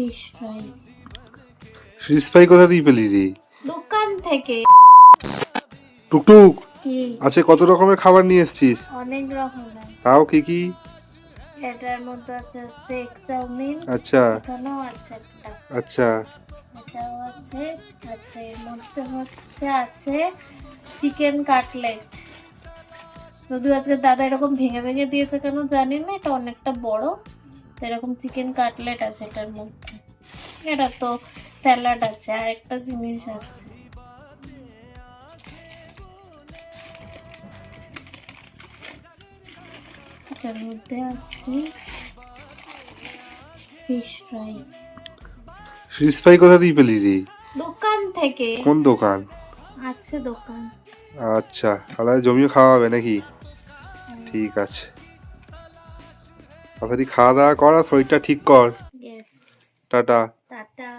Fish fry. Fish fry কোথা দিয়ে পেলি রে? দোকান থেকে। টুকটুক, কি? আচ্ছা কত রকমের খাবার নিয়ে এসেছিস? অনেক রকমের। তাও কি কি? এটার মধ্যে হচ্ছে এগ চাউমিন। আচ্ছা এখানেও আছে একটা। আচ্ছা এটাও আছে। আচ্ছা এর মধ্যে আছে চিকেন কাটলেট। যদিও আজকে দাদা এরকম ভেঙে ভেঙে দিয়েছে কেন জানি না, এটা অনেকটা বড়। তো এরকম চিকেন কাটলেট আছে এটার মধ্যে। এটা তো স্যালাড আছে, আর একটা জিনিস আছে। এটার মধ্যে আছে ফিশ ফ্রাই। ফিশ ফ্রাই কোথা দিয়ে পেলি রে? দোকান থেকে। কোন দোকান? আছে দোকান। আচ্ছা, তাহলে জমিও খাওয়া হবে নাকি? ঠিক আছে, তাড়াতাড়ি খাওয়া দাওয়া কর আর শরীরটা ঠিক কর। ইয়েস। টাটা। টাটা।